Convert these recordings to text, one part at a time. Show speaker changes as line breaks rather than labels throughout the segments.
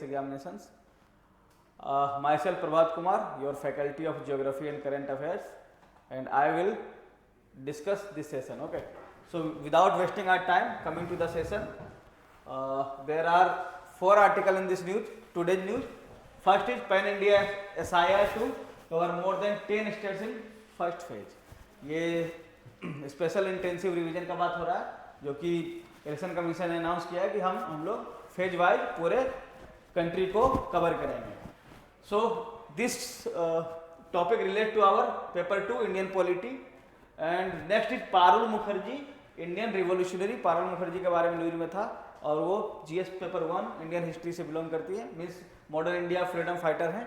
examinations. Myself Prabhat Kumar, your faculty of Geography and Current Affairs, and I will discuss this session. Okay. So without wasting our time, coming to the session, there are 4 articles in this news, today's news. First is Pan India SIR to cover more than 10 states in first phase. ये special intensive revision का बात हो रहा है, जो कि election commission ने announce किया है कि हम लोग फेज वाइज पूरे कंट्री को कवर करेंगे. So this topic relate to our paper 2 Indian polity. And next is Parul Mukherjee, Indian revolutionary. Parul Mukherjee के बारे में न्यूज में था और वो जीएस पेपर 1 इंडियन हिस्ट्री से बिलोंग करती है, means modern India freedom fighter है.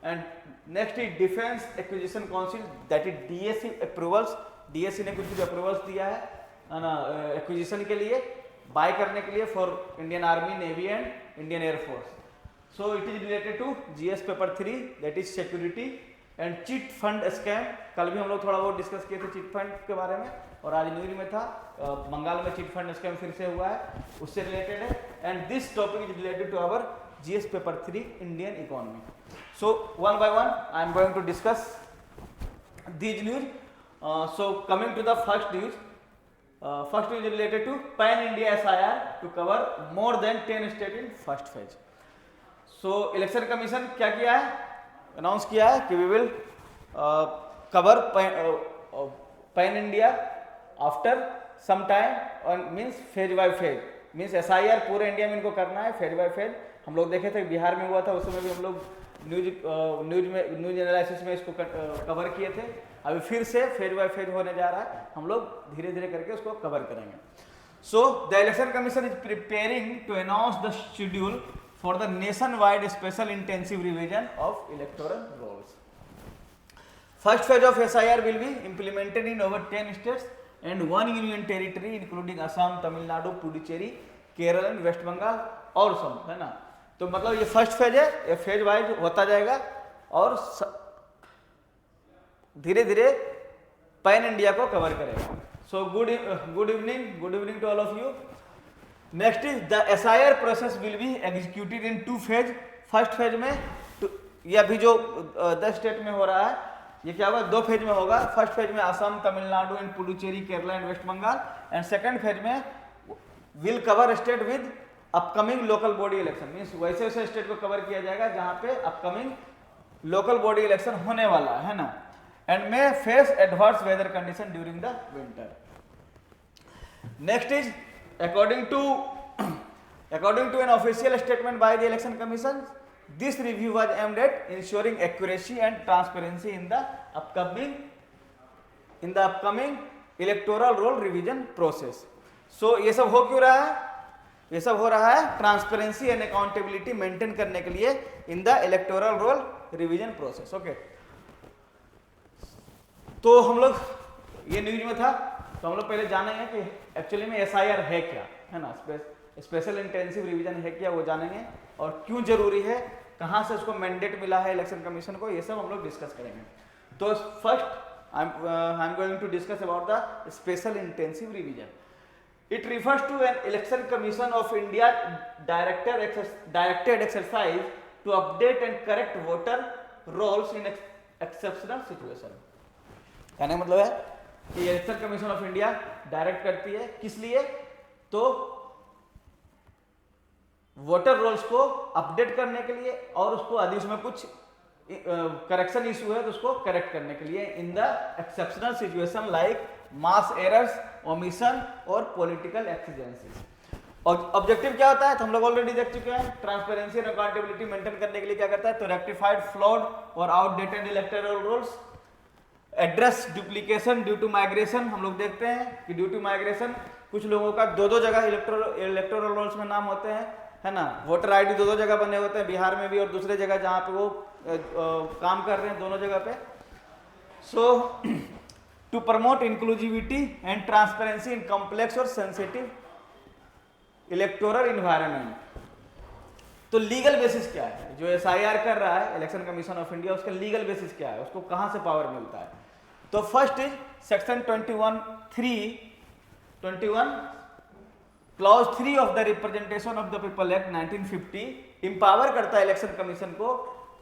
And next is defence acquisition council, that is DAC approvals. DSC ने कुछ अप्रूवल्स दिया है ना एक्विजिशन के लिए, बाय करने के लिए for Indian army, navy and Indian air force. So it is related to GS paper 3, that is security and chit fund scam. कल भी हम लोग थोड़ा बहुत डिस्कस किए थे चिट फंड के बारे में, और आज न्यूज में था बंगाल में चिट फंड स्कैम फिर से हुआ है, उससे रिलेटेड है. And this topic is related to our GS paper 3 Indian economy. So one by one I am going to discuss these news. So coming to the first news, first news is related to Pan India SIR to cover more than 10 states in first phase. So election commission क्या किया है, announce किया है कि we will cover Pan India after some time, और means phase by phase, means SIR पूरे India में इनको करना है phase by phase. हम लोग देखे थे बिहार में हुआ था, उस समय भी हम लोग न्यूज एनालिसिस में इसको कवर किए थे. अभी फिर से फेज बाय फेज होने जा रहा है, हम लोग धीरे धीरे करके उसको कवर करेंगे. So the election commission is preparing to announce the schedule for the nation wide special intensive revision of electoral rolls. First phase of SIR will be implemented in over 10 states and 1 union territory including Assam, Tamil Nadu, Puducherry, Kerala and West Bengal और सब, है ना. तो मतलब ये first phase है, ये phase wise होता जाएगा और धीरे धीरे पैन इंडिया को कवर करेगा. So good evening to all of you. Next is the SIR process will be executed in 2 phase. First phase में ये अभी जो 10 स्टेट में हो रहा है, ये क्या होगा, 2 फेज में होगा. फर्स्ट फेज में Assam, Tamil Nadu and Puducherry, Kerala and West Bengal. And second phase में will cover state with upcoming local body election, means वैसे वैसे स्टेट को कवर किया जाएगा जहां पे अपकमिंग लोकल बॉडी इलेक्शन होने वाला है ना. And may face adverse weather condition during the winter. Next is according to an official statement by the election commission, this review was aimed at ensuring accuracy and transparency in the upcoming electoral roll revision process. So ये सब हो क्यों रहा है, ये सब हो रहा है ट्रांसपेरेंसी एंड अकाउंटेबिलिटी मेंटेन करने के लिए in the electoral roll revision process. Okay, तो हम लोग ये न्यूज में था, तो हम लोग पहले जानेंगे कि एक्चुअली में SIR है क्या, है ना, स्पेशल इंटेंसिव रिवीजन है क्या, वो जानेंगे, और क्यों जरूरी है, कहाँ से उसको मैंडेट मिला है इलेक्शन कमीशन को, ये सब हम लोग डिस्कस करेंगे. तो first I am going to discuss about the special intensive revision. It refers to an election commission of India directed exercise to update and correct voter rolls in exceptional situation. कहने का मतलब है कि election commission of India direct करती है, किस लिए, तो वोटर रोल्स को अपडेट करने के लिए, और उसको यदि उसमें कुछ करेक्शन इशू है तो उसको करेक्ट करने के लिए in the exceptional situation like mass errors, omission और पॉलिटिकल एक्सीजेंसीज. और ऑब्जेक्टिव क्या होता है, तो हम लोग ऑलरेडी देख चुके हैं. ट्रांसपेरेंसी और अकाउंटेबिलिटी मेंटेन करने के लिए क्या करता है, तो रेक्टिफाइड, फ्लॉड और outdated electoral rolls, address duplication due to migration. हम लोग देखते हैं कि ड्यू टू माइग्रेशन कुछ लोगों का 2 जगह इलेक्टोरल रोल्स में नाम होते हैं, है ना. वोटर ID 2 जगह बने होते हैं, बिहार में भी और दूसरे जगह जहां पे वो काम कर रहे हैं, दोनों जगह पे. So to promote inclusivity and transparency in complex और सेंसिटिव इलेक्टोरल इन्वायरमेंट. तो लीगल बेसिस क्या है, जो SIR कर रहा है इलेक्शन कमीशन ऑफ इंडिया, उसका लीगल बेसिस क्या है, उसको कहां से पावर मिलता है. तो first is section 21 Clause 3 of the Representation of the People Act 1950 empower करता है इलेक्शन कमीशन को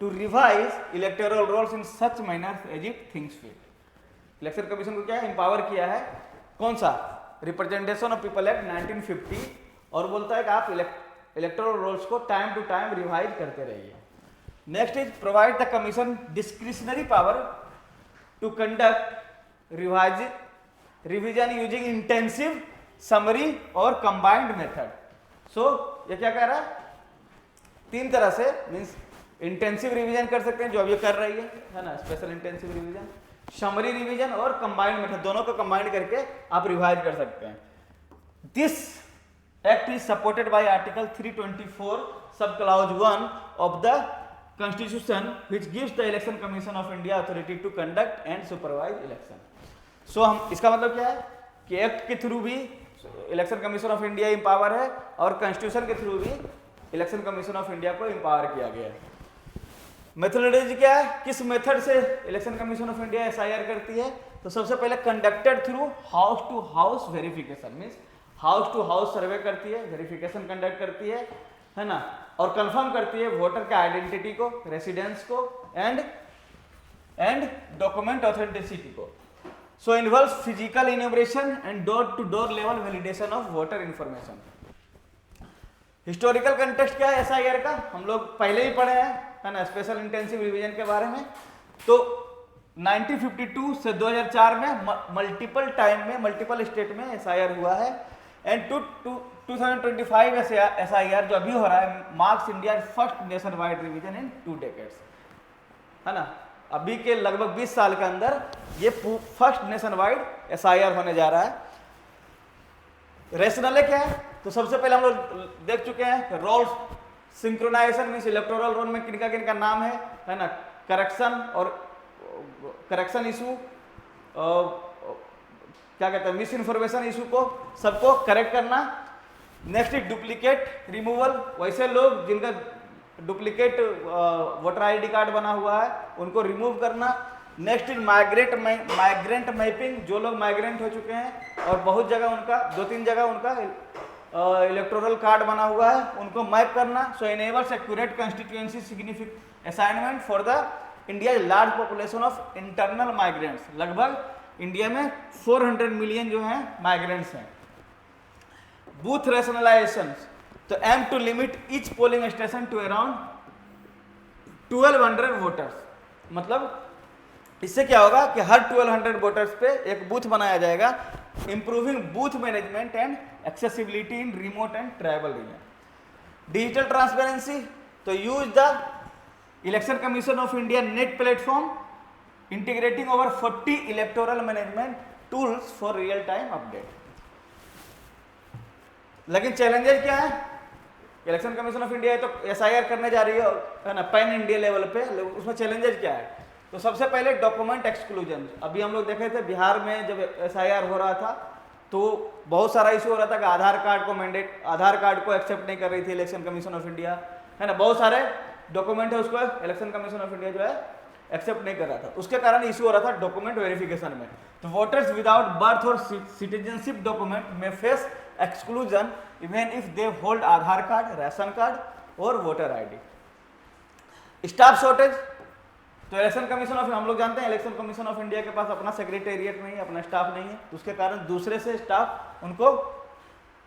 to revise electoral rolls in such manner as it thinks fit. Election commission को क्या है, एम्पावर किया है, कौन सा, रिप्रेजेंटेशन ऑफ पीपल एक्ट 1950, और बोलता है कि आप इलेक्टोरल रोल्स को टाइम टू टाइम रिवाइज करते रहिए। Next is provide the commission discretionary power to conduct revision using intensive, summary और कंबाइंड मेथड। सो ये क्या कह रहा है, तीन तरह से, मीन्स इंटेंसिव रिवीजन कर सकते हैं जो अब ये कर रही है ना, special intensive revision, summary revision और कंबाइंड मेथड, दोनों को कंबाइंड करके आप रिवाइज कर सकते हैं। This act is supported by article 324 sub clause 1 of the constitution which gives the election commission of India authority to conduct and supervise election. So हम इसका मतलब क्या है कि एक्ट के थ्रू भी election commission of India empower है और कॉन्स्टिट्यूशन के थ्रू भी इलेक्शन कमीशन ऑफ इंडिया को एम्पावर किया गया है। मेथोडोलॉजी क्या है, किस मेथड से election commission of India SIR करती है, तो सबसे पहले conducted through house to house verification, means house to house survey करती है, वेरिफिकेशन कंडक्ट करती है ना, और कंफर्म करती है वोटर के आइडेंटिटी को, रेसिडेंस को एंड डॉक्यूमेंट ऑथेंटिसिटी को। So involves physical enumeration and door to door level validation of voter information. Historical context क्या है एसआईआर का, हम लोग पहले ही पढ़े हैं, है ना, स्पेशल इंटेंसिव रिवीजन के बारे में। तो 1952 से 2004 में मल्टीपल टाइम में मल्टीपल स्टेट में एसआईआर हुआ है, एंड 2025 एसआईआर जो अभी हो रहा है marks India first nation wide revision in 2 decades, है ना। अभी के लगभग 20 साल के अंदर ये फर्स्ट नेशन वाइड एसआईआर होने जा रहा है। रेशनल क्या है, तो सबसे पहले हम लोग देख चुके हैं rolls synchronization, means electoral roll में किनका किनका नाम है ना, करेक्शन और करेक्शन इशू, क्या कहते हैं, मिस इन्फॉर्मेशन इशू को सबको करेक्ट करना। नेक्स्ट इज डुप्लीकेट रिमूवल, वैसे लोग जिनका डुप्लीकेट वोटर आईडी कार्ड बना हुआ है उनको रिमूव करना। नेक्स्ट इज माइग्रेंट मैपिंग, जो लोग माइग्रेंट हो चुके हैं और बहुत जगह उनका 2-3 जगह उनका इलेक्टोरल कार्ड बना हुआ है उनको मैप करना। So enables accurate constituency significant assignment for the India large population of internal migrants, लगभग इंडिया में 400 मिलियन जो हैं माइग्रेंट्स हैं। बूथ रैशनलाइजेशन, तो aim to limit each polling station to around 1200 voters, मतलब इससे क्या होगा कि हर 1200 वोटर्स पे एक बूथ बनाया जाएगा, improving booth management and accessibility in remote and tribal region. Digital transparency, तो use the election commission of India net platform integrating over 40 electoral management tools for real time update. लेकिन challenges क्या है, election commission of India तो SIR करने जा रही है ना पैन इंडिया लेवल पे, उसमें चैलेंजेस क्या है, तो सबसे पहले डॉक्यूमेंट एक्सक्लूजन। अभी हम लोग देखे थे बिहार में जब एसआईआर हो रहा था तो बहुत सारा इशू हो रहा था कि आधार कार्ड को एक्सेप्ट नहीं कर रही थी इलेक्शन कमीशन ऑफ इंडिया, है ना, बहुत सारे डॉक्यूमेंट है उसको इलेक्शन कमीशन ऑफ इंडिया जो है एक्सेप्ट नहीं कर रहा था, उसके कारण इशू हो रहा था डॉक्यूमेंट वेरिफिकेशन में। तो वोटर्स विदाउट बर्थ और सिटीजनशिप डॉक्यूमेंट में face exclusion even if they hold Aadhaar card, ration card और वोटर आईडी। स्टाफ शॉर्टेज, तो इलेक्शन कमीशन ऑफ, हम लोग जानते हैं इलेक्शन कमीशन ऑफ इंडिया के पास अपना सेक्रेटेरिएट नहीं है, अपना स्टाफ नहीं है, तो उसके कारण दूसरे से स्टाफ उनको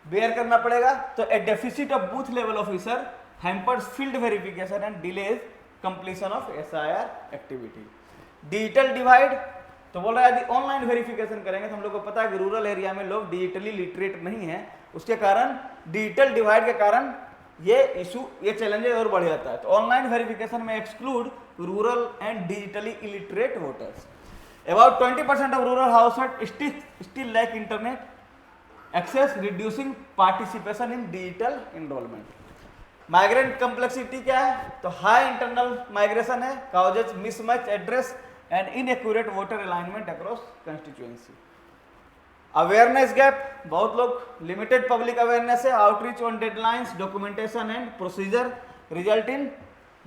बेयर करना पड़ेगा। तो a deficit of booth level officer hampers field verification and delays completion of SIR activity. Digital divide, तो बोल रहा है यदि ऑनलाइन वेरिफिकेशन करेंगे तो हम लोग को पता है कि रूरल एरिया में लोग डिजिटली लिटरेट नहीं है, उसके कारण डिजिटल डिवाइड के कारण ये इशू, ये चैलेंजेस और बढ़ जाता है। तो ऑनलाइन वेरिफिकेशन में exclude rural and digitally illiterate voters. About 20% of rural household still lack internet access, reducing participation in digital enrollment. Migrant complexity क्या है, तो हाई इंटरनल माइग्रेशन है, causes mismatch address and inaccurate voter alignment across constituency. Awareness gap, बहुत लोग limited public awareness है, outreach on deadlines, documentation and procedure result in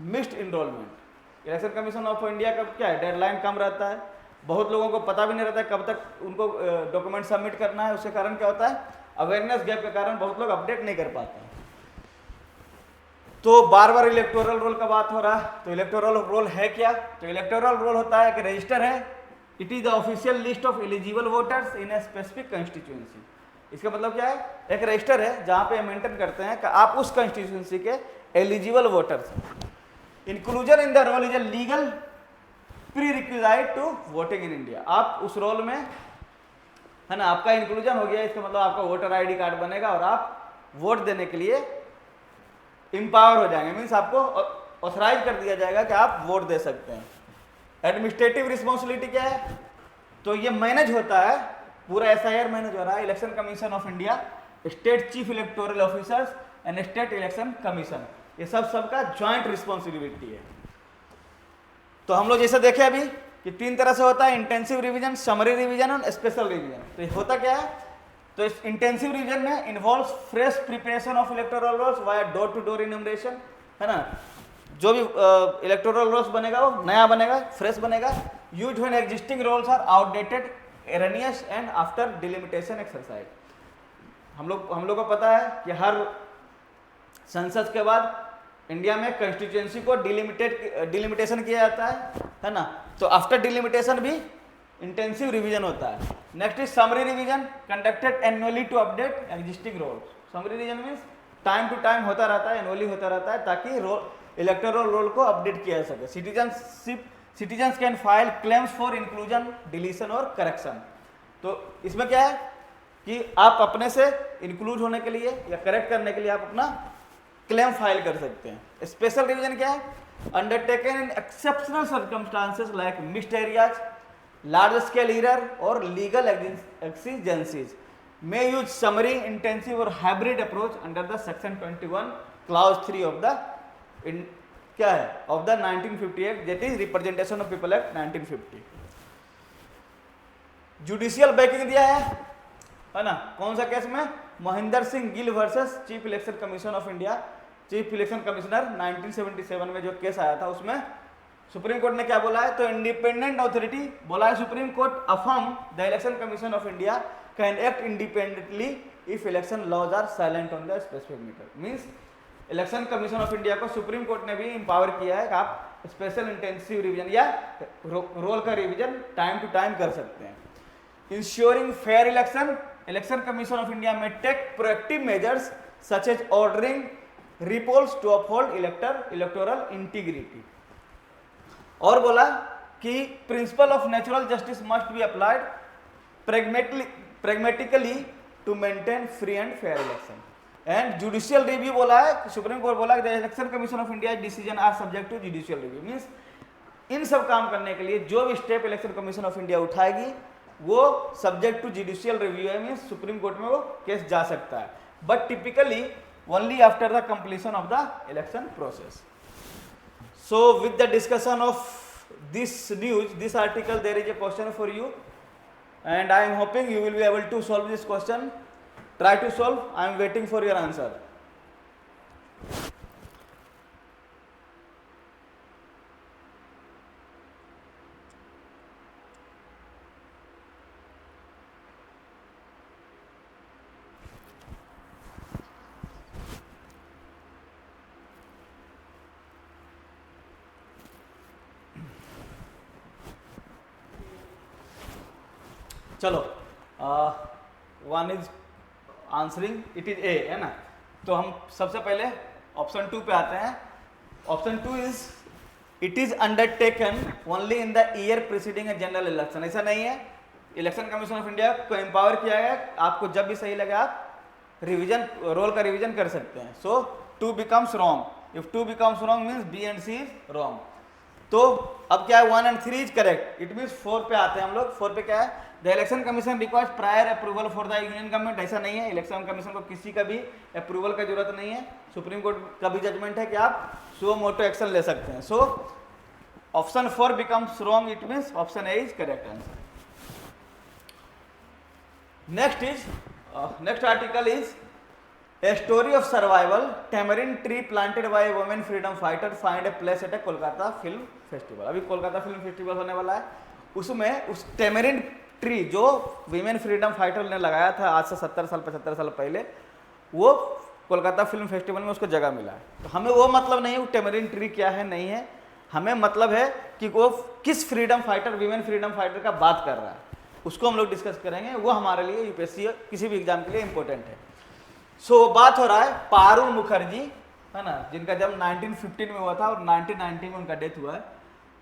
missed enrollment. Election commission of India का क्या है, deadline कम रहता है, बहुत लोगों को पता भी नहीं रहता है कब तक उनको डॉक्यूमेंट सबमिट करना है, उसके कारण क्या होता है, अवेयरनेस गैप के कारण बहुत लोग अपडेट नहीं कर पाते हैं। तो बार बार इलेक्टोरल रोल का बात हो रहा है, तो इलेक्टोरल रोल है क्या? तो इलेक्टोरल रोल होता है कि रजिस्टर है, it is the official list of eligible voters in a specific constituency. इसका मतलब क्या है? एक रजिस्टर है जहां पे मेंटेन करते हैं कि आप उस कंस्टिट्यूएंसी के एलिजिबल वोटर्स हैं। Inclusion in the roll is a legal prerequisite to voting in India. आप उस रोल में, है ना, आपका इंक्लूजन हो गया, इसका मतलब आपका वोटर आईडी कार्ड बनेगा और आप वोट देने के लिए इंपावर हो जाएंगे, मीन्स आपको ऑथराइज कर दिया जाएगा कि आप वोट दे सकते हैं। एडमिनिस्ट्रेटिव रिस्पॉन्सिबिलिटी क्या है? तो ये मैनेज होता है, पूरा एसआईआर मैनेज हो रहा है, election commission of India, state chief electoral officers and state election commission, ये सबका ज्वाइंट रिस्पॉन्सिबिलिटी है। तो हम लोग जैसे देखे अभी कि 3 तरह से होता है, इंटेंसिव रिवीजन, समरी रिवीजन और स्पेशल रिवीजन। तो ये होता क्या है? तो इस इंटेंसिव रिवीजन में involves fresh preparation of electoral rolls via door to door enumeration, है ना, जो भी इलेक्टोरल रोल्स बनेगा वो नया बनेगा, फ्रेश बनेगा। Used when existing rolls are outdated, erroneous and after delimitation exercise. हम लोग को पता है कि हर संसद के बाद इंडिया में कंस्टिट्यूएंसी को डिलिमिटेशन किया जाता है ना, तो आफ्टर डिलिमिटेशन भी इंटेंसिव रिवीजन होता है। Next is summary revision, conducted annually to update existing rolls. Summary revision means time to time होता रहता है, एनुअली होता रहता है, ताकि इलेक्टोरल रोल को अपडेट किया जा सके। Citizens can file claims for inclusion, deletion और करेक्शन। तो इसमें क्या है कि आप अपने से इंक्लूड होने के लिए या करेक्ट करने के लिए आप अपना क्लेम फाइल कर सकते हैं। स्पेशल रिवीजन क्या है? अंडरटेकन इन exceptional circumstances like missed areas, large scale error और legal exigencies may use summary, intensive और hybrid approach under the section 21 clause 3 of the क्या है of the 1958 that is representation of people act 1950। Judicial banking दिया है ना, कौन सा case में? Mahendra Singh Gill versus chief election commission of India, chief election commissioner 1977 में जो केस आया था, उसमें सुप्रीम कोर्ट ने क्या बोला है? तो इंडिपेंडेंट ऑथोरिटी बोला है supreme court affirm the election commission of India can act independently if election laws are silent on the specific matter. Means election commission of India को सुप्रीम कोर्ट ने भी इंपावर किया है कि आप स्पेशल इंटेंसिव रिवीजन या roll का revision time to time कर सकते हैं। Ensuring fair election, election commission of India में take proactive measures such as ordering repolls to uphold electoral integrity. और बोला कि principle of natural justice must be applied pragmatically to maintain free and fair election and judicial review बोला है, supreme court बोला कि the election commission of India decision are subject to judicial review। Means इन सब काम करने के लिए जो भी step election commission of India उठाएगी वो सब्जेक्ट टू जुडिशियल रिव्यू है, मींस सुप्रीम कोर्ट में वो केस जा सकता है, but typically only after the completion of the election process. So with the discussion of this news, this article, there is a question for you and I am hoping you will be able to solve this question. Try to solve. I am waiting for your answer. चलो, one is answering, it is a, है ना। तो हम सबसे पहले option 2 पे आते हैं। Option 2 is it is undertaken only in the year preceding a general election. ऐसा नहीं है, इलेक्शन कमीशन ऑफ इंडिया को एम्पावर किया गया, आपको जब भी सही लगे आप रिवीजन, रोल का रिवीजन कर सकते हैं। So 2 becomes wrong. If 2 becomes wrong means B and C is wrong. तो अब क्या है, 1 and 3 is correct. It means 4 पे आते हैं हम लोग। 4 पे क्या है? The election commission requires prior approval for the union government. ऐसा नहीं है, इलेक्शन कमीशन को किसी का भी अप्रूवल का जरूरत नहीं है। सुप्रीम कोर्ट का भी जजमेंट है कि आप सो मोटो एक्शन ले सकते हैं। So option 4 becomes wrong, it means option A is correct answer. Next article is A story of survival, tamarind tree planted by a women freedom fighter find a place at a Kolkata film festival. अभी Kolkata film festival होने वाला है, उसमें उस tamarind tree जो women freedom fighter ने लगाया था आज से 70 साल 75 साल पहले, वो कोलकाता फिल्म फेस्टिवल में उसको जगह मिला है। तो हमें वो मतलब नहीं है वो टेमरिन ट्री क्या है नहीं है, हमें मतलब है कि वो किस freedom fighter, women freedom fighter का बात कर रहा है, उसको हम लोग डिस्कस करेंगे। वो हमारे लिए यूपीएससी किसी भी एग्जाम के लिए इंपॉर्टेंट है। सो बात हो रहा है पारुल मुखर्जी, है ना, जिनका जन्म 1915 में हुआ था और 1990 में उनका डेथ हुआ है।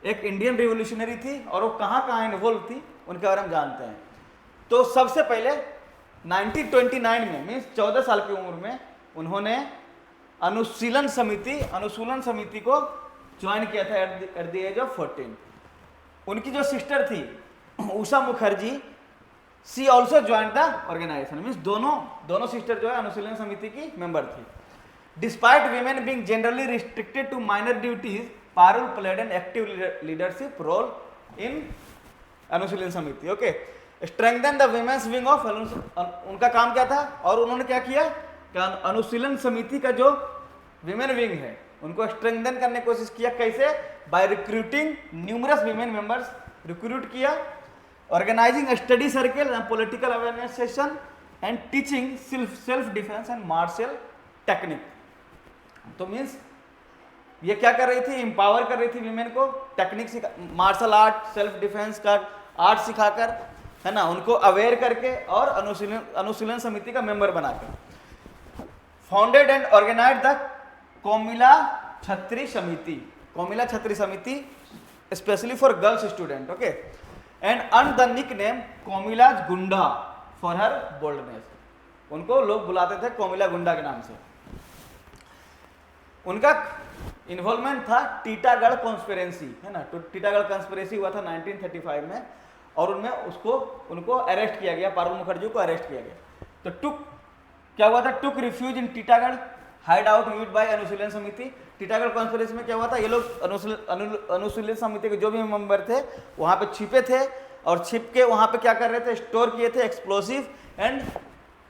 एक इंडियन रिवोल्यूशनरी थी और वो कहाँ कहाँ इन्वॉल्व थी उनके बारे में जानते हैं। तो सबसे पहले 1929 में मीन्स 14 साल की उम्र में उन्होंने अनुशीलन समिति को ज्वाइन किया था एट द एज ऑफ 14। उनकी जो सिस्टर थी Usha Mukherjee, she also join the organisation, means दोनों सिस्टर जो है अनुशीलन समिति की मेंबर थी। Despite women being generally restricted to minor duties, Parul played an active leadership role in Anushilan Samiti. Okay, strengthen the women's wing of, उनका काम क्या था और उन्होंने क्या किया कि अनुशीलन समिति का जो विमेन विंग है उनको स्ट्रेंथन करने की कोशिश किया। कैसे? By recruiting numerous women members, recruit किया, organising study circle and political awareness session and teaching self defence and martial technique. तो मीन्स ये क्या कर रही थी, एम्पावर कर रही थी विमेन को, टेक्निक सिखा, मार्शल आर्ट, सेल्फ डिफेंस का आर्ट सिखाकर, है ना, उनको अवेयर करके और अनुशीलन समिति का मेंबर बनाकर। Founded and organize the Comilla Chhatri Samiti specially for girls student. Okay, and earn the nickname Comilla Gunda for her boldness. उनको लोग बुलाते थे कोमिला गुंडा के नाम से। उनका इन्वॉल्वमेंट था टीटागढ़ कॉन्स्पिरेसी, है ना, तो टीटागढ़ कॉन्स्पिरेसी हुआ था 1935 में और उनमें उनको अरेस्ट किया गया, पारुल मुखर्जी को अरेस्ट किया गया। तो क्या हुआ था, took refuge in Titagarh, hideout used by Anushilan Samiti. Titagarh conspiracy में क्या हुआ था, ये लोग अनुशीलन समिति के जो भी मेंबर थे वहां पे छिपे थे और छिप के वहां पे क्या कर रहे थे, स्टोर किए थे explosive and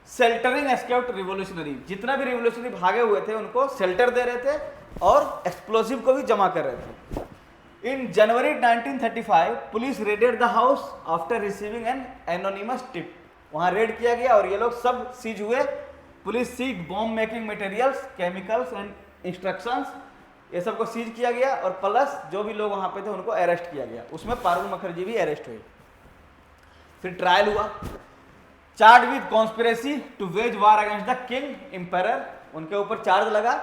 sheltering escaped revolutionary. जितना भी रिवोल्यूशनरी भागे हुए थे उनको शेल्टर दे रहे थे और एक्सप्लोसिव को भी जमा कर रहे थे। In January 1935 police raided the house after receiving an anonymous tip. वहां रेड किया गया और ये लोग सब सीज हुए। Police seize bomb making materials, chemicals and instructions, ये सबको सीज किया गया और प्लस जो भी लोग वहां पे थे उनको अरेस्ट किया गया। उसमें पारुल मुखर्जी भी अरेस्ट हुई। फिर ट्रायल हुआ, charge with conspiracy to wage war against the king emperor, उनके ऊपर चार्ज लगा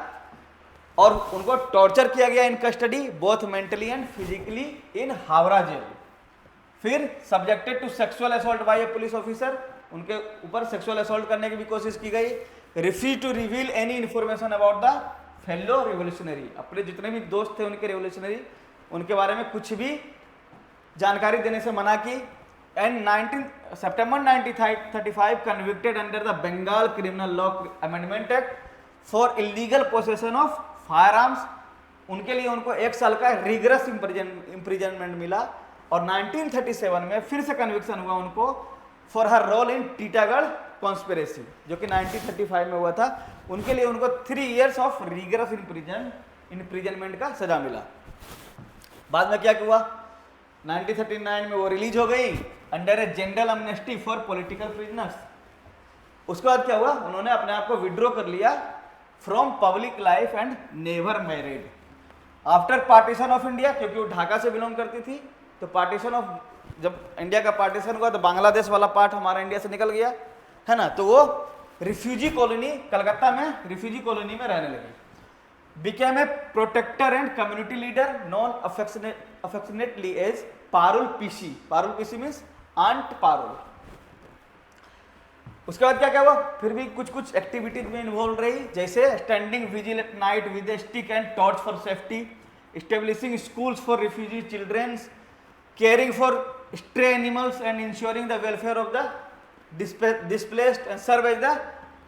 और उनको टॉर्चर किया गया in custody both mentally and physically in Howrah jail. फिर subjected to sexual assault by a police officer, उनके ऊपर सेक्सुअल असॉल्ट करने की भी कोशिश की गई। Refuse to reveal any information about the fellow revolutionary, अपने जितने भी दोस्त थे उनके रिवोल्यूशनरी उनके बारे में कुछ भी जानकारी देने से मना की। And September 1935 convicted under the Bengal criminal law amendment act for illegal possession of firearms. उनके लिए उनको 1 साल का रिगरस इम्प्रिजनमेंट मिला और 1937 में फिर से कन्विक्शन हुआ उनको for her role in Titagarh conspiracy, जो कि 1935 में हुआ था। उनके लिए उनको 3 years ऑफ रिगरस इम्प्रिजनमेंट का सजा मिला। बाद में क्या हुआ, 1939 में वो रिलीज हो गई under a general Amnesty for political prisoners. उसके बाद क्या हुआ, उन्होंने अपने आप को विड्रॉ कर लिया from public life and never married after partition of India, क्योंकि वो ढाका से बिलोंग करती थी। तो पार्टीशन ऑफ, जब इंडिया का पार्टीशन हुआ तो बांग्लादेश वाला पार्ट हमारा इंडिया से निकल गया, है ना, तो वो रिफ्यूजी कॉलोनी, कलकत्ता में रिफ्यूजी कॉलोनी में रहने लगी। Became a protector and community leader known affectionately as Parul Pishi. Parul Pishi means aunt Parul. उसके बाद क्या क्या हुआ, फिर भी कुछ एक्टिविटीज में इन्वॉल्व रही, जैसे standing vigil at night with A stick and torch for safety, establishing schools for refugee children's, caring for stray animals and ensuring the welfare of the displaced, and serve as the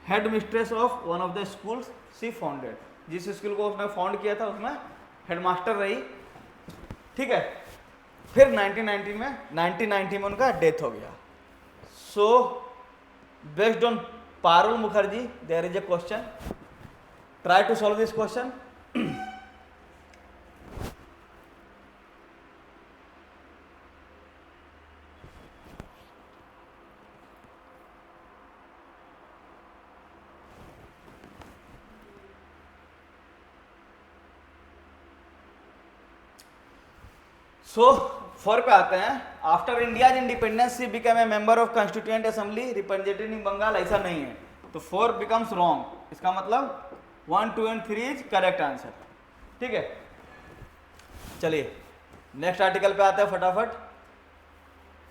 headmistress of one of the schools she founded। जिस school को उसने found किया था उसमें headmaster रही, ठीक है। फिर 1990 में उनका डेथ हो गया। So based on Parul Mukherjee there is a question, try to solve this question. So 4 पे आते हैं। After India independence he become a member of constituent assembly representing Bengal, ऐसा नहीं है, तो 4 बिकम्स रॉन्ग। इसका मतलब 1, 2 एंड 3 इज करेक्ट आंसर। ठीक है, चलिए नेक्स्ट आर्टिकल पे आते हैं फटाफट।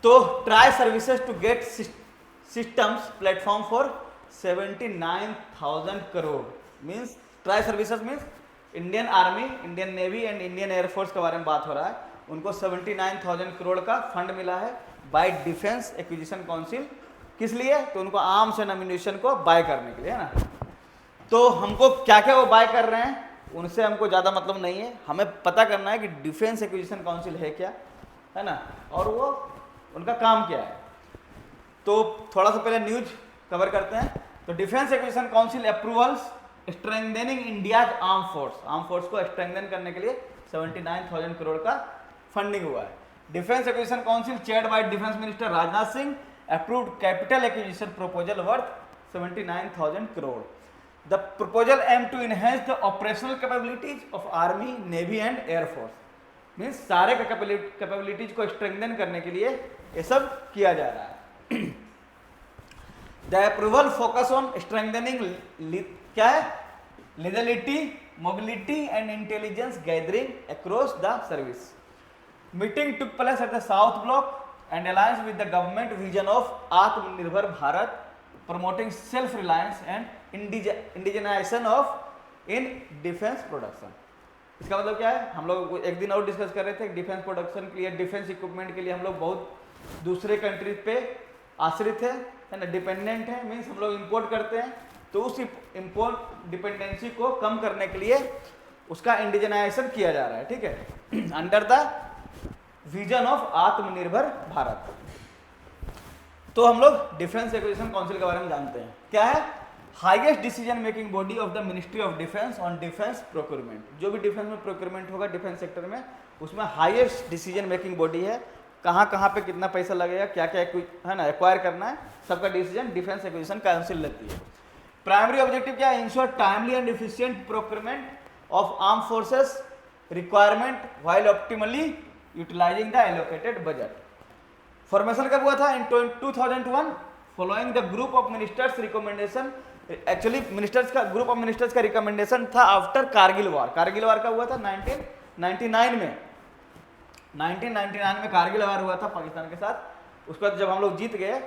तो tri services to get systems platform for 79,000 crore means, tri services means Indian army, Indian navy and Indian air force के बारे में बात हो रहा है। उनको 79,000 करोड़ का फंड मिला है बाय डिफेंस एक्विजिशन काउंसिल। किस लिए? तो उनको आर्म्स एंड एम्युनिशन को बाय करने के लिए, है ना। तो हमको क्या क्या वो बाय कर रहे हैं उनसे हमको ज़्यादा मतलब नहीं है, हमें पता करना है कि डिफेंस एक्विजिशन काउंसिल है क्या, है ना, और वो उनका काम क्या है। तो थोड़ा सा पहले न्यूज कवर करते हैं। तो defence acquisition council approvals strengthening India's arm force को स्ट्रेंथन करने के लिए 79,000 करोड़ का फंडिंग हुआ है। Defence acquisition council chaired by defence minister Rajnath Singh approved capital acquisition proposal worth 79,000 crore. The proposal aim to enhance the operational capabilities of army, navy and air force. Means सारे capabilities को strengthen करने के लिए ये सब किया जा रहा है। The approval focus on strengthening क्या है, legality, mobility and intelligence gathering across the service. Meeting took place at the south block and alliance with the government vision of Atmanirbhar Bharat, promoting self reliance and indigenisation of in defence production. इसका मतलब क्या है, हम लोग एक दिन और discuss कर रहे थे, डिफेंस प्रोडक्शन के लिए, डिफेंस इक्विपमेंट के लिए हम लोग बहुत दूसरे कंट्रीज पे आश्रित है ना, डिपेंडेंट है, मीन्स हम लोग इंपोर्ट करते हैं। तो उस इंपोर्ट डिपेंडेंसी को कम करने के लिए उसका इंडिजिनाइजेशन किया जा रहा है, ठीक है, under the vision of Atmanirbhar Bharat. तो हम लोग डिफेंस एक्विजिशन काउंसिल के बारे में जानते हैं, क्या है, highest decision making body of the ministry of defence on defence procurement. जो भी डिफेंस में प्रोक्योरमेंट होगा डिफेंस सेक्टर में, उसमें हाईएस्ट डिसीजन मेकिंग बॉडी है। कहाँ कहाँ पे कितना पैसा लगेगा, क्या क्या है ना एक्वायर करना है, सबका डिसीजन डिफेंस एक्विजिशन काउंसिल लेती है। प्राइमरी ऑब्जेक्टिव क्या है, ensure timely and efficient procurement of arm forces requirement while optimally utilising the allocated budget. Formation कब हुआ था, in 2001 following the group of ministers recommendation. Actually ministers का group of ministers का recommendation था after Kargil war. Kargil war का हुआ था 1999 में। 1999 में कारगिल वार हुआ था पाकिस्तान के साथ। उसके बाद जब हम लोग जीत गए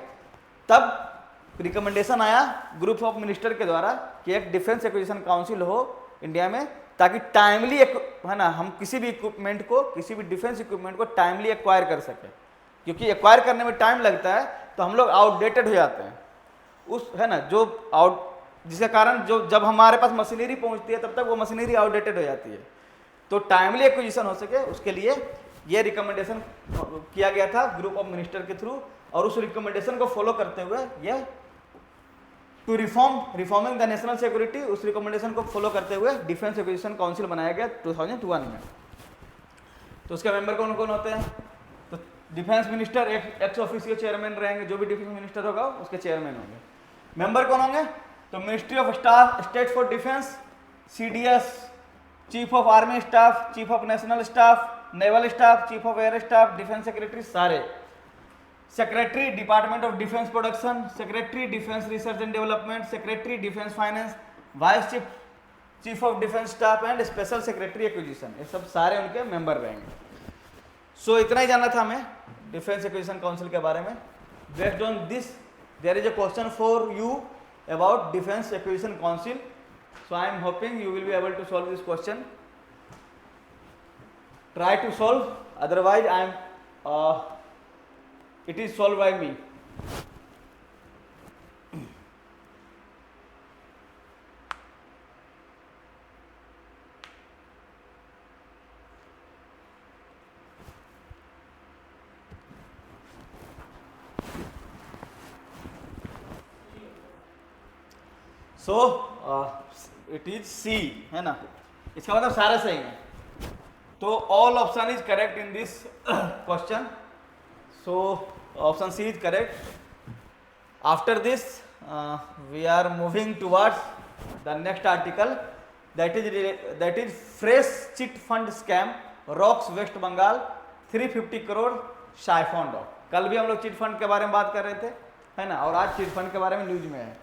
तब रिकमेंडेशन आया ग्रुप ऑफ मिनिस्टर के द्वारा कि एक डिफेंस एक्विजिशन काउंसिल हो इंडिया में, ताकि टाइमली है ना हम किसी भी इक्विपमेंट को, किसी भी डिफेंस इक्विपमेंट को टाइमली एक्वायर कर सके। क्योंकि एक्वायर करने में टाइम लगता है तो हम लोग आउटडेटेड हो जाते हैं उस, है ना, जिसके कारण जो जब हमारे पास मशीनरी पहुंचती है तब तक वो मशीनरी आउटडेटेड हो जाती है। तो टाइमली एक्विजिशन हो सके उसके लिए ये रिकमेंडेशन किया गया था ग्रुप ऑफ मिनिस्टर के थ्रू, और उस रिकमेंडेशन को फॉलो करते हुए ये to reforming the national security, उस रिकमेंडेशन को फॉलो करते हुए डिफेंस एक्विजिशन काउंसिल बनाया गया 2001 में। तो उसके मेंबर कौन कौन होते हैं, तो defence minister ex officio chairman रहेंगे, जो भी डिफेंस मिनिस्टर होगा उसके चेयरमैन होंगे। मेंबर कौन होंगे, तो ministry of state for defence, CDS, chief of army staff, chief of national staff, naval staff, chief of air staff, defence secretary सारे। Secretary department of defence production, secretary defence research and development, secretary defence finance, vice chief of defence staff and special secretary acquisition, ये सब सारे उनके member रहेंगे। सो इतना ही जानना था हमें डिफेंस एक्विजिशन काउंसिल के बारे में। Based on this there is a question for you about defence acquisition council, so I am hoping you will be able to solve this question. Try to solve, otherwise it is solved by me. So it is C, है ना, इसका मतलब सारा सही है। तो all option is correct in this question, so option C is correct. After this we are moving towards the next article, that is fresh chit fund scam rocks West Bengal 350 crore siphoned off. कल भी हम लोग चिट फंड के बारे में बात कर रहे थे, है ना, और आज चिट फंड के बारे में न्यूज में है।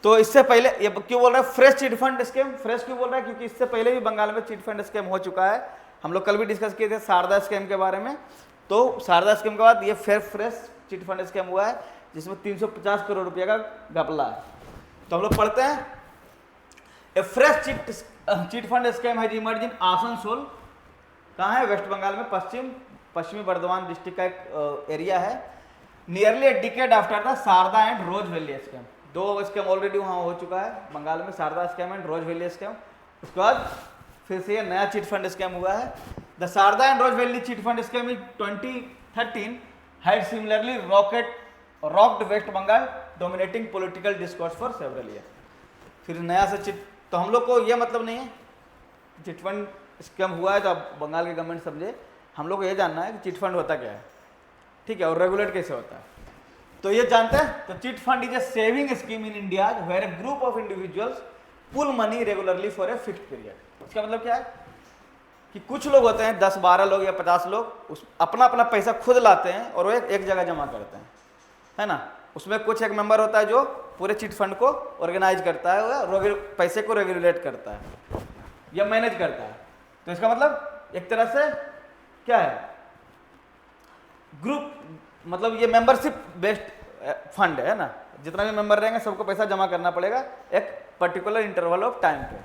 तो इससे पहले ये क्यों बोल रहा है fresh chit fund scheme? Fresh क्यों बोल रहा है? क्योंकि इससे पहले भी बंगाल में चिट फंड स्कीम हो चुका है। हम लोग कल भी डिस्कस किए थे शारदा स्कीम के बारे में। तो शारदा स्कीम के बाद ये फिर फ्रेश चिट फंड स्कीम हुआ है, जिसमें 350 करोड़ रुपये का घपला है। तो हम लोग पढ़ते हैं, a fresh chit fund scheme has emerge in Asansol. कहाँ है? वेस्ट बंगाल में पश्चिमी बर्धमान डिस्ट्रिक्ट का एक एरिया है। Nearly a decade after the Saradha and Rose Valley scheme. 2 scheme already वहाँ हो चुका है बंगाल में, Saradha scheme and Rose Valley scheme. उसके बाद फिर से ये नया चिट फंड स्कीम हुआ है। The Saradha and Rose Valley chit fund scheme in 2013 had similarly rocked West Bengal dominating political discourse for several year. फिर नया से चिट, तो हम लोग को ये मतलब नहीं है चिट फंड स्कीम हुआ है तो अब बंगाल की गवर्नमेंट समझे। हम लोग को ये जानना है कि चिट फंड होता क्या है, ठीक है, और रेगुलेट कैसे होता है। तो ये जानते हैं। तो chit fund is a saving scheme in India where a group of individuals pool money regularly for a fixed period. इसका मतलब क्या है कि कुछ लोग होते हैं 10-12 लोग या 50 लोग, उस अपना अपना पैसा खुद लाते हैं और वो एक जगह जमा करते हैं, है ना। उसमें कुछ एक मेंबर होता है जो पूरे चिट फंड को ऑर्गेनाइज करता है, पैसे को रेगुलेट करता है या मैनेज करता है। तो इसका मतलब एक तरह से क्या है, ग्रुप, मतलब ये मेंबरशिप बेस्ड फंड है ना। जितना भी मेंबर रहेंगे सबको पैसा जमा करना पड़ेगा एक पर्टिकुलर इंटरवल ऑफ टाइम पे।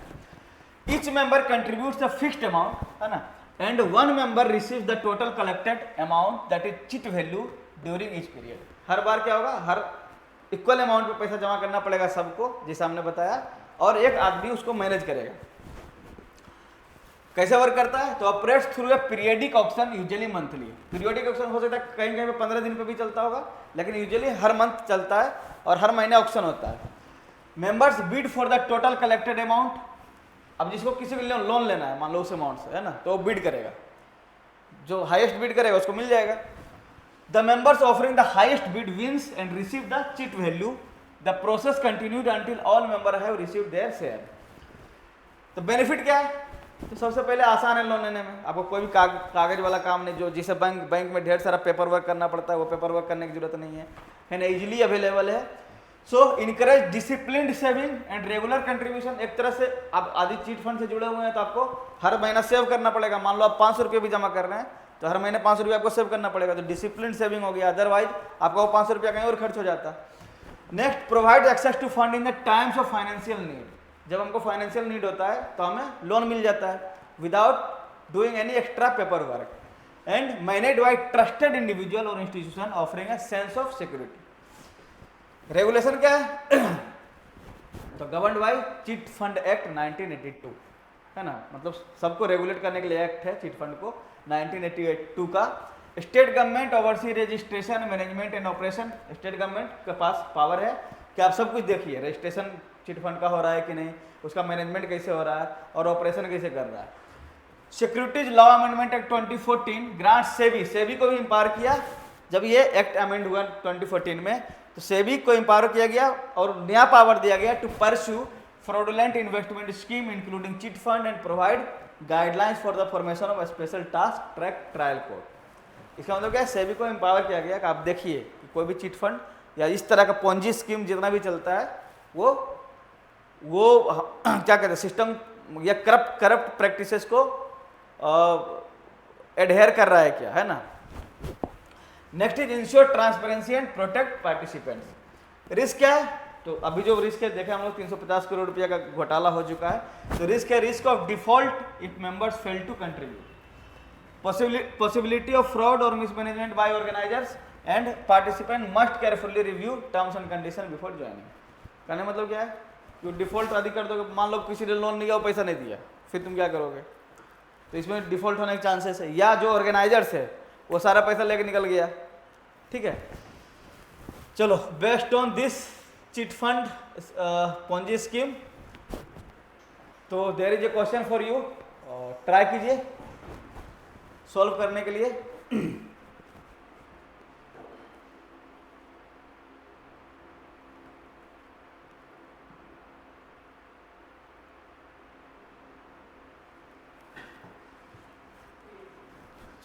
Each member contributes a fixed amount, है ना, and one member receives the total collected amount that is chit value during each period. हर बार क्या होगा, हर इक्वल अमाउंट पे पैसा जमा करना पड़ेगा सबको, जैसे हमने बताया, और एक आदमी उसको मैनेज करेगा। कैसे वर्क करता है? तो operates through a periodic auction, usually monthly. Periodic auction हो सकता है कहीं कहीं पे 15 दिन पे भी चलता होगा, लेकिन यूजुअली हर मंथ चलता है और हर महीने ऑक्शन होता है। Members bid for the total collected amount. अब जिसको किसी को लोन लेना है, मान लो उस अमाउंट से, है ना, तो वो बिड करेगा, जो हाईएस्ट बिड करेगा उसको मिल जाएगा। The members offering the highest bid wins and receive the chit value. The process continued until all member have received their share. तो बेनिफिट क्या है? तो सबसे पहले आसान है लोन लेने में, आपको कोई भी कागज वाला काम नहीं, जो जिसे बैंक में ढेर सारा पेपर वर्क करना पड़ता है, वो पेपर वर्क करने की जरूरत नहीं है ना, इजीली अवेलेबल है। So encourage disciplined saving and regular contribution. एक तरह से आप आदि चिट फंड से जुड़े हुए हैं तो आपको हर महीना सेव करना पड़ेगा। मान लो आप 500 रुपये भी जमा कर रहे हैं तो हर महीने 500 रुपये आपको सेव करना पड़ेगा, तो डिसिप्लिन सेविंग हो गया। अदरवाइज आपका वो 500 रुपया कहीं और खर्च हो जाता। Next, provide access to fund in the times of financial need. जब हमको फाइनेंशियल नीड होता है तो हमें लोन मिल जाता है without doing any extra paper work, and managed by trusted individual और institution offering a sense of security. Regulation क्या है? तो governed by chit fund act 1982, है ना, मतलब सबको रेगुलेट करने के लिए एक्ट है चिट फंड को 1982 का। State government oversee registration, management and operation. State government के पास पावर है कि आप सब कुछ देखिए, रजिस्ट्रेशन चिट फंड का हो रहा है कि नहीं, उसका मैनेजमेंट कैसे हो रहा है और ऑपरेशन कैसे कर रहा है। Securities law amendment act 2014 grant SEBI को भी इम्पावर किया। जब ये एक्ट अमेंड हुआ 2014 में, तो सेबी को इम्पावर किया गया और नया पावर दिया गया to pursue fraudulent investment scheme including chit fund and provide guidelines for the formation of special task track trial court. इसका मतलब क्या है, सेबी को एम्पावर किया गया कि आप देखिए कि कोई भी चिट फंड या इस तरह का पोंजी स्कीम जितना भी चलता है वो क्या कहते हैं, सिस्टम या करप्ट प्रैक्टिसेस को एडहेयर कर रहा है क्या, है ना। Next is ensure transparency and protect participants. Risk क्या है? तो अभी जो रिस्क है देखे हम लोग 350 करोड़ रुपया का घोटाला हो चुका है। तो रिस्क है, risk of default if members fail to contribute, possibility of fraud और mismanagement by organisers, and participant must carefully review terms and condition before joining. कहने मतलब क्या है, जो डिफॉल्ट आदि कर दोगे, मान लो किसी ने लोन नहीं किया, वो पैसा नहीं दिया, फिर तुम क्या करोगे? तो इसमें डिफॉल्ट होने के चांसेस है, या जो ऑर्गेनाइजर्स है वो सारा पैसा लेके निकल गया, ठीक है। चलो, based on this chit fund Ponzi scheme, तो there is a question for you, try कीजिए सॉल्व करने के लिए।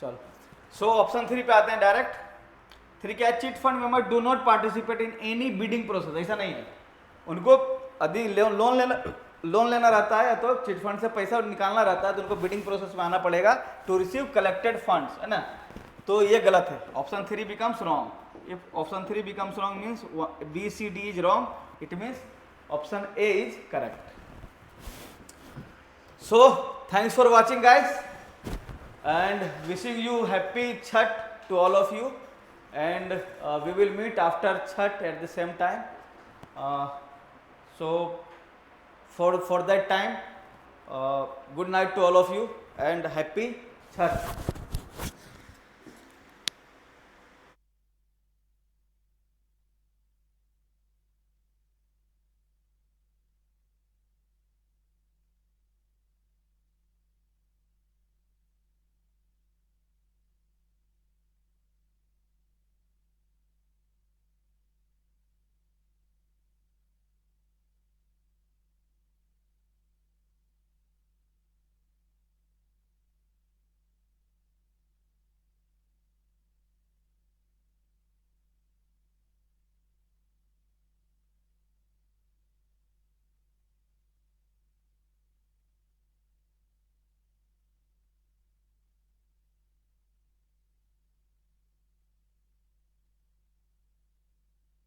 चलो, सो ऑप्शन 3 पे आते हैं डायरेक्ट। 3 क्या है, chit fund member do not participate in any bidding process, ऐसा नहीं है। उनको यदि लोन लेना रहता है या तो चिट फंड से पैसा निकालना रहता है तो उनको बिडिंग प्रोसेस में आना पड़ेगा टू रिसीव कलेक्टेड फंड्स, है ना। तो ये गलत है, option 3 becomes wrong. If option 3 becomes wrong means B C D is wrong, it means option A is correct. So thanks for watching guys, and wishing you happy Chhat to all of you, and we will meet after Chhat at the same time. So for that time, good night to all of you and happy Chhat.